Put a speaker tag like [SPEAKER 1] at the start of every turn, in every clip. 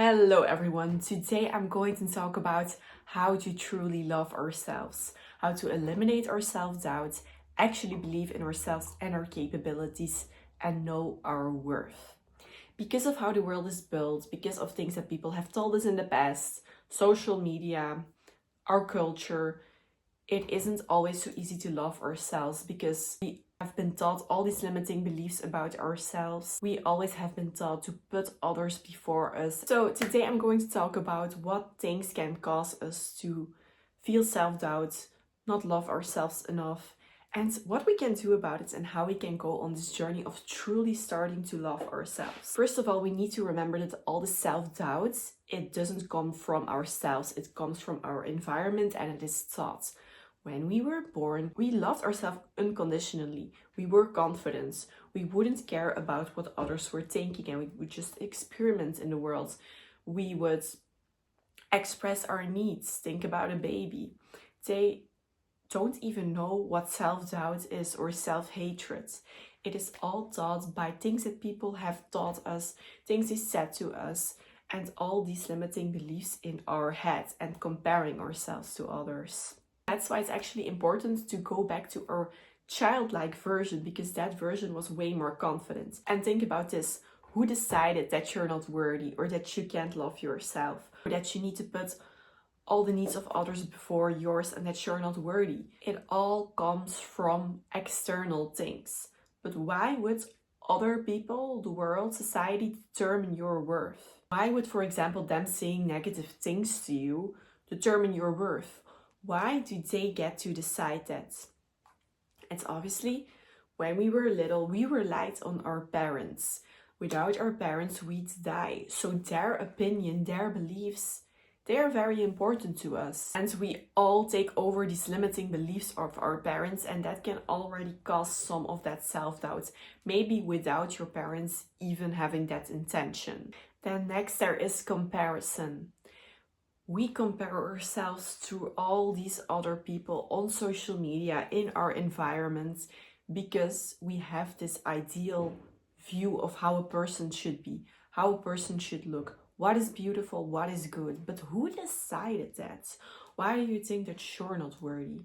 [SPEAKER 1] Hello everyone, today I'm going to talk about how to truly love ourselves, how to eliminate our self-doubt, actually believe in ourselves and our capabilities, and know our worth. Because of how the world is built, because of things that people have told us in the past, social media, our culture, it isn't always so easy to love ourselves because we have been taught all these limiting beliefs about ourselves. We always have been taught to put others before us. So today I'm going to talk about what things can cause us to feel self-doubt, not love ourselves enough, and what we can do about it and how we can go on this journey of truly starting to love ourselves. First of all, we need to remember that all the self-doubt, it doesn't come from ourselves, it comes from our environment and it is taught. When we were born, we loved ourselves unconditionally. We were confident. We wouldn't care about what others were thinking and we would just experiment in the world. We would express our needs. Think about a baby. They don't even know what self-doubt is or self-hatred. It is all taught by things that people have taught us, things they said to us, and all these limiting beliefs in our head and comparing ourselves to others. That's why it's actually important to go back to our childlike version, because that version was way more confident. And think about this. Who decided that you're not worthy or that you can't love yourself or that you need to put all the needs of others before yours and that you're not worthy? It all comes from external things. But why would other people, the world, society determine your worth? Why would, for example, them saying negative things to you determine your worth? Why do they get to decide that? It's obviously when we were little, we relied on our parents. Without our parents, we'd die. So their opinion, their beliefs, they are very important to us. And we all take over these limiting beliefs of our parents, and that can already cause some of that self-doubt, maybe without your parents even having that intention. Then next, there is comparison. We compare ourselves to all these other people on social media, in our environment, because we have this ideal view of how a person should be, how a person should look, what is beautiful, what is good. But who decided that? Why do you think that you're not worthy?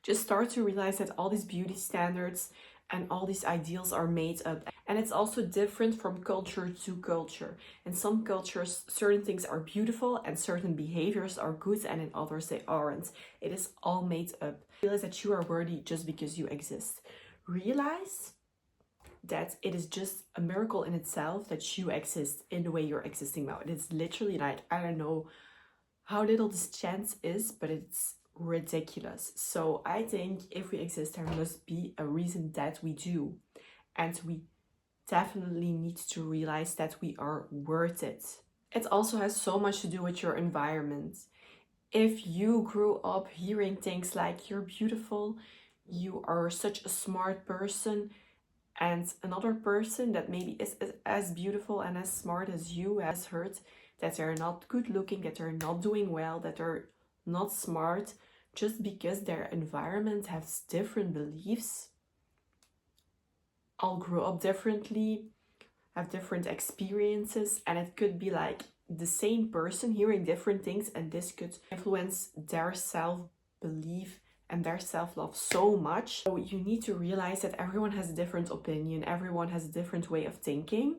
[SPEAKER 1] Just start to realize that all these beauty standards and all these ideals are made up, and it's also different from culture to culture. In some cultures, certain things are beautiful and certain behaviors are good, and in others they aren't. It is all made up. Realize that you are worthy just because you exist. Realize that it is just a miracle in itself that you exist in the way you're existing now. It is literally like, I don't know how little this chance is, but it's ridiculous. So I think if we exist, there must be a reason that we do, and we definitely need to realize that we are worth it. It also has so much to do with your environment. If you grew up hearing things like you're beautiful, you are such a smart person, and another person that maybe is as beautiful and as smart as you has heard that they're not good looking, that they're not doing well, that they're not smart, just because their environment has different beliefs, all grew up differently, have different experiences, and it could be like the same person hearing different things, and this could influence their self-belief and their self-love so much. So you need to realize that everyone has a different opinion, everyone has a different way of thinking,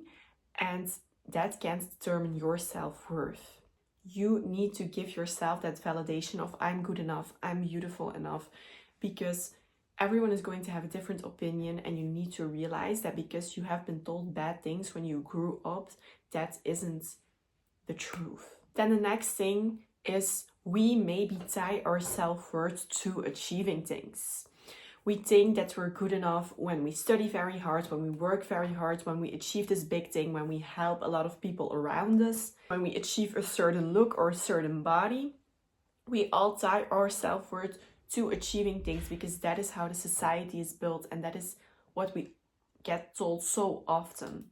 [SPEAKER 1] and that can't determine your self-worth. You need to give yourself that validation of I'm good enough, I'm beautiful enough, because everyone is going to have a different opinion, and you need to realize that because you have been told bad things when you grew up, that isn't the truth. Then the next thing is we maybe tie our self-worth to achieving things. We think that we're good enough when we study very hard, when we work very hard, when we achieve this big thing, when we help a lot of people around us, when we achieve a certain look or a certain body. We all tie our self-worth to achieving things because that is how the society is built, and that is what we get told so often.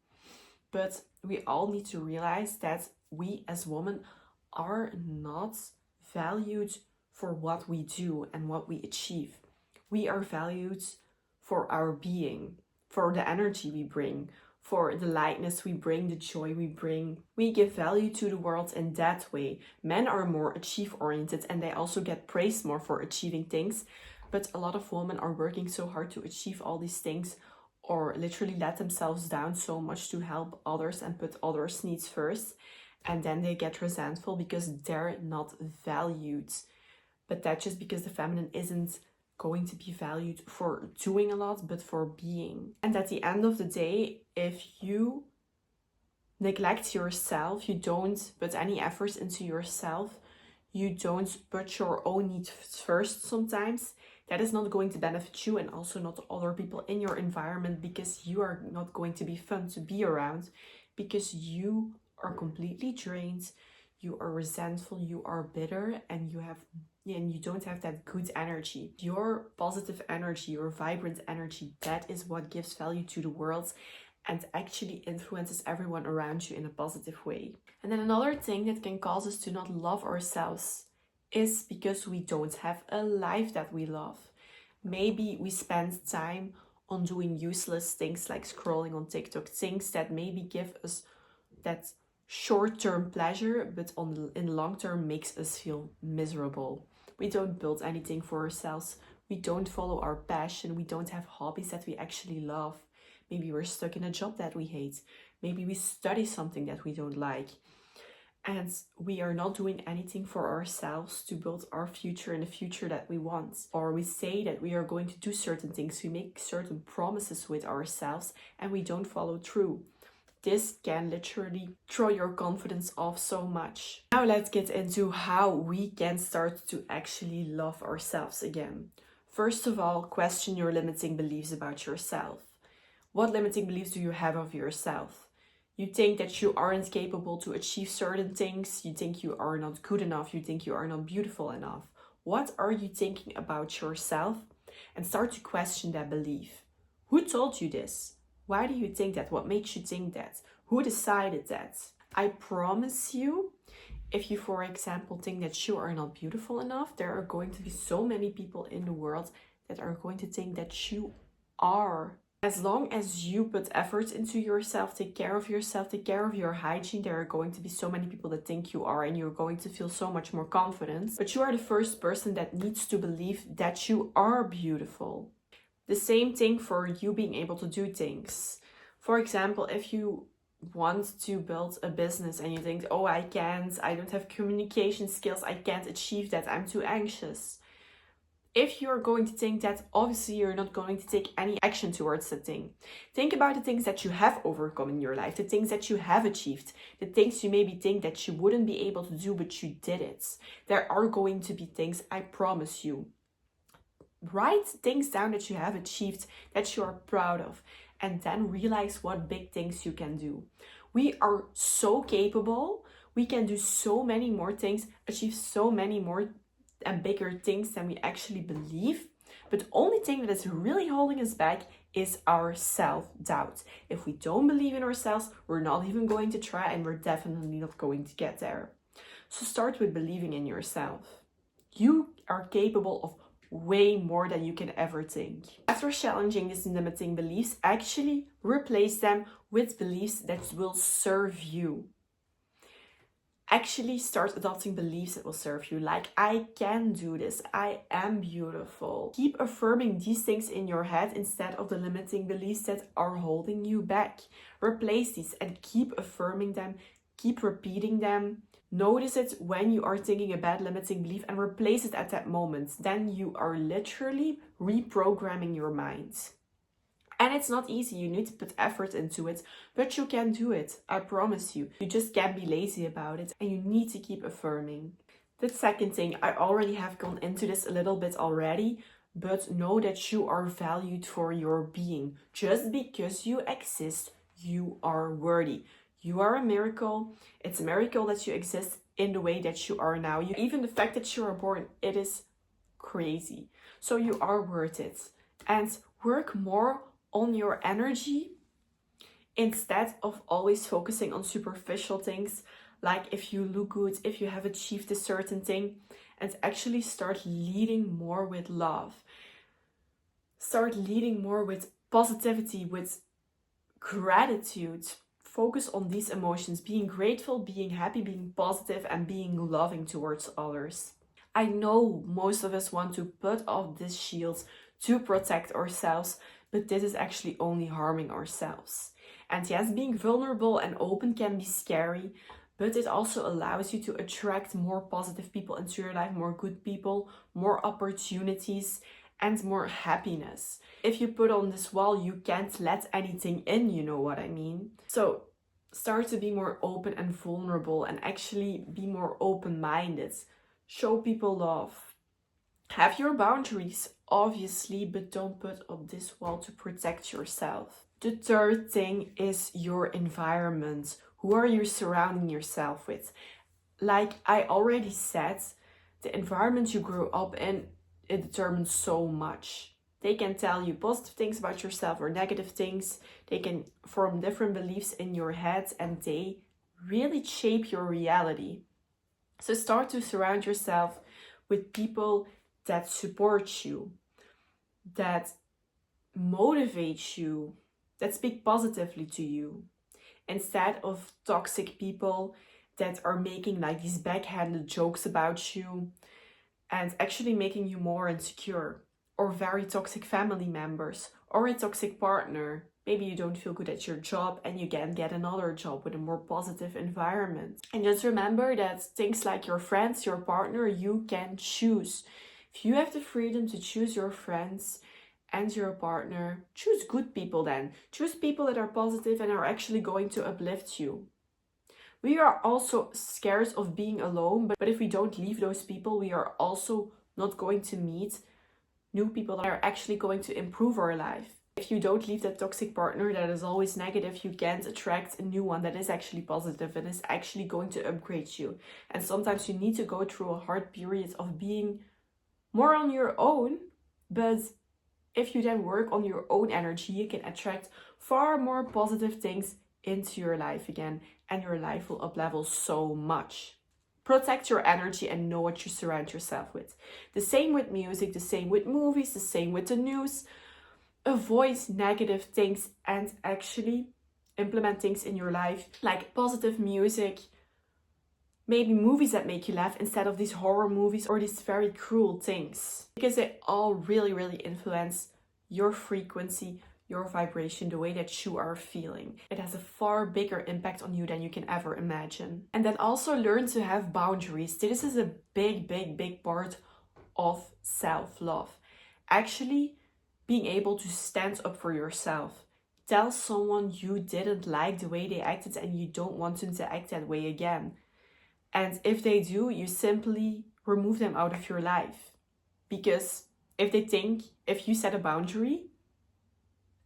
[SPEAKER 1] But we all need to realize that we as women are not valued for what we do and what we achieve. We are valued for our being, for the energy we bring, for the lightness we bring, the joy we bring. We give value to the world in that way. Men are more achieve-oriented and they also get praised more for achieving things. But a lot of women are working so hard to achieve all these things, or literally let themselves down so much to help others and put others' needs first. And then they get resentful because they're not valued. But that's just because the feminine isn't going to be valued for doing a lot, but for being. And at the end of the day, if you neglect yourself, you don't put any efforts into yourself, you don't put your own needs first sometimes, that is not going to benefit you and also not other people in your environment, because you are not going to be fun to be around, because you are completely drained, you are resentful, you are bitter, and you don't have that good energy. Your positive energy, your vibrant energy, that is what gives value to the world and actually influences everyone around you in a positive way. And then another thing that can cause us to not love ourselves is because we don't have a life that we love. Maybe we spend time on doing useless things like scrolling on TikTok, things that maybe give us that short-term pleasure, but in the long term makes us feel miserable. We don't build anything for ourselves. We don't follow our passion. We don't have hobbies that we actually love. Maybe we're stuck in a job that we hate. Maybe we study something that we don't like. And we are not doing anything for ourselves to build our future and the future that we want. Or we say that we are going to do certain things. We make certain promises with ourselves and we don't follow through. This can literally throw your confidence off so much. Now let's get into how we can start to actually love ourselves again. First of all, question your limiting beliefs about yourself. What limiting beliefs do you have of yourself? You think that you aren't capable to achieve certain things. You think you are not good enough. You think you are not beautiful enough. What are you thinking about yourself? And start to question that belief. Who told you this? Why do you think that? What makes you think that? Who decided that? I promise you, if you, for example, think that you are not beautiful enough, there are going to be so many people in the world that are going to think that you are. As long as you put effort into yourself, take care of yourself, take care of your hygiene, there are going to be so many people that think you are, and you're going to feel so much more confident. But you are the first person that needs to believe that you are beautiful. The same thing for you being able to do things. For example, if you want to build a business and you think, oh, I don't have communication skills, I can't achieve that, I'm too anxious. If you're going to think that, obviously you're not going to take any action towards the thing. Think about the things that you have overcome in your life, the things that you have achieved, the things you maybe think that you wouldn't be able to do, but you did it. There are going to be things, I promise you. Write things down that you have achieved, that you are proud of, and then realize what big things you can do. We are so capable. We can do so many more things, achieve so many more and bigger things than we actually believe. But the only thing that is really holding us back is our self-doubt. If we don't believe in ourselves, we're not even going to try, and we're definitely not going to get there. So start with believing in yourself. You are capable of way more than you can ever think. After challenging these limiting beliefs, actually replace them with beliefs that will serve you. Actually start adopting beliefs that will serve you, like I can do this, I am beautiful. Keep affirming these things in your head instead of the limiting beliefs that are holding you back. Replace these and keep affirming them, keep repeating them. Notice it when you are thinking a bad limiting belief and replace it at that moment. Then you are literally reprogramming your mind. And it's not easy, you need to put effort into it, but you can do it, I promise you. You just can't be lazy about it, and you need to keep affirming. The second thing, I already have gone into this a little bit already, but know that you are valued for your being. Just because you exist, you are worthy. You are a miracle. It's a miracle that you exist in the way that you are now. Even the fact that you are born, it is crazy. So you are worth it. And work more on your energy instead of always focusing on superficial things, like if you look good, if you have achieved a certain thing, and actually start leading more with love. Start leading more with positivity, with gratitude. Focus on these emotions, being grateful, being happy, being positive, and being loving towards others. I know most of us want to put off these shields to protect ourselves, but this is actually only harming ourselves. And yes, being vulnerable and open can be scary, but it also allows you to attract more positive people into your life, more good people, more opportunities, and more happiness. If you put on this wall, you can't let anything in, you know what I mean? So start to be more open and vulnerable and actually be more open-minded. Show people love. Have your boundaries, obviously, but don't put up this wall to protect yourself. The third thing is your environment. Who are you surrounding yourself with? Like I already said, the environment you grew up in, it determines so much. They can tell you positive things about yourself or negative things. They can form different beliefs in your head and they really shape your reality. So start to surround yourself with people that support you, that motivate you, that speak positively to you, instead of toxic people that are making like these backhanded jokes about you and actually making you more insecure, or very toxic family members, or a toxic partner. Maybe you don't feel good at your job and you can get another job with a more positive environment. And just remember that things like your friends, your partner, you can choose. If you have the freedom to choose your friends and your partner, choose good people then. Choose people that are positive and are actually going to uplift you. We are also scared of being alone, but if we don't leave those people, we are also not going to meet new people that are actually going to improve our life. If you don't leave that toxic partner that is always negative, you can't attract a new one that is actually positive and is actually going to upgrade you. And sometimes you need to go through a hard period of being more on your own, but if you then work on your own energy, you can attract far more positive things into your life again, and your life will up-level so much. Protect your energy and know what you surround yourself with. The same with music, the same with movies, the same with the news. Avoid negative things and actually implement things in your life like positive music, maybe movies that make you laugh instead of these horror movies or these very cruel things, because they all really influence your frequency, your vibration, the way that you are feeling. It has a far bigger impact on you than you can ever imagine. And then also learn to have boundaries. This is a big part of self-love. Actually being able to stand up for yourself. Tell someone you didn't like the way they acted and you don't want them to act that way again. And if they do, you simply remove them out of your life. Because if you set a boundary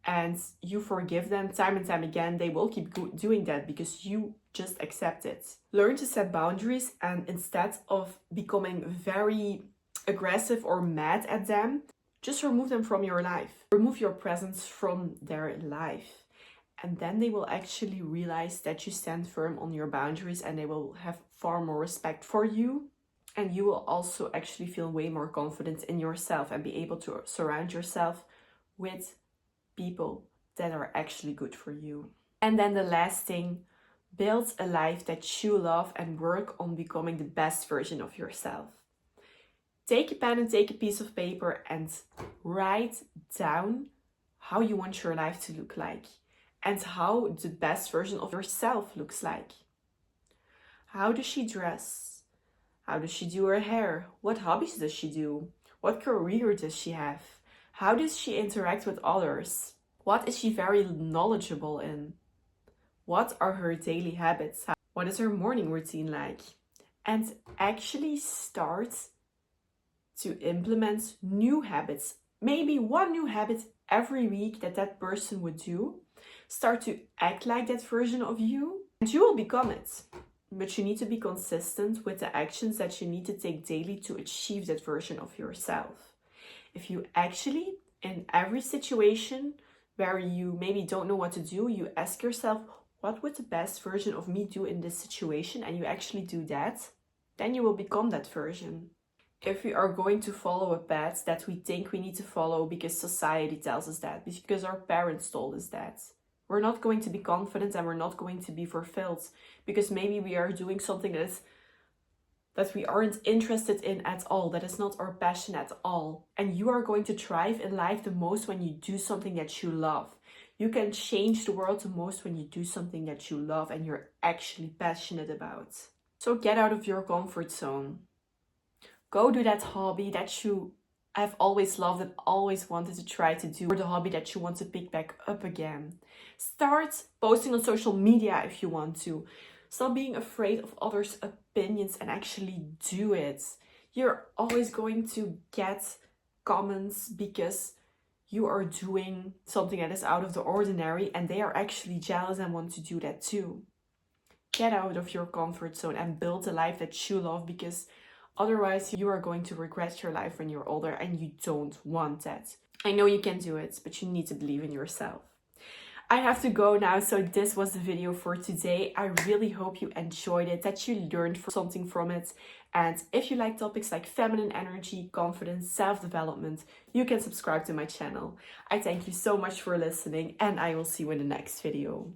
[SPEAKER 1] and you forgive them time and time again, they will keep doing that because you just accept it. Learn to set boundaries, and instead of becoming very aggressive or mad at them, just remove them from your life. Remove your presence from their life. And then they will actually realize that you stand firm on your boundaries and they will have far more respect for you. And you will also actually feel way more confident in yourself and be able to surround yourself with people that are actually good for you. And then the last thing, build a life that you love and work on becoming the best version of yourself. Take a pen and take a piece of paper and write down how you want your life to look like and how the best version of yourself looks like. How does she dress? How does she do her hair? What hobbies does she do? What career does she have? How does she interact with others? What is she very knowledgeable in? What are her daily habits? What is her morning routine like? And actually start to implement new habits. Maybe one new habit every week that person would do. Start to act like that version of you and you will become it. But you need to be consistent with the actions that you need to take daily to achieve that version of yourself. If you actually, in every situation where you maybe don't know what to do, you ask yourself, what would the best version of me do in this situation? And you actually do that, then you will become that version. If we are going to follow a path that we think we need to follow because society tells us that, because our parents told us that, We're not going to be confident and we're not going to be fulfilled because maybe we are doing something that we aren't interested in at all, that is not our passion at all. And you are going to thrive in life the most when you do something that you love. You can change the world the most when you do something that you love and you're actually passionate about. So get out of your comfort zone. Go do that hobby that you have always loved and always wanted to try to do, or the hobby that you want to pick back up again. Start posting on social media if you want to. Stop being afraid of others' opinions and actually do it. You're always going to get comments because you are doing something that is out of the ordinary and they are actually jealous and want to do that too. Get out of your comfort zone and build a life that you love, because otherwise you are going to regret your life when you're older and you don't want that. I know you can do it, but you need to believe in yourself. I have to go now, so this was the video for today. I really hope you enjoyed it, that you learned something from it. And if you like topics like feminine energy, confidence, self-development, you can subscribe to my channel. I thank you so much for listening and I will see you in the next video.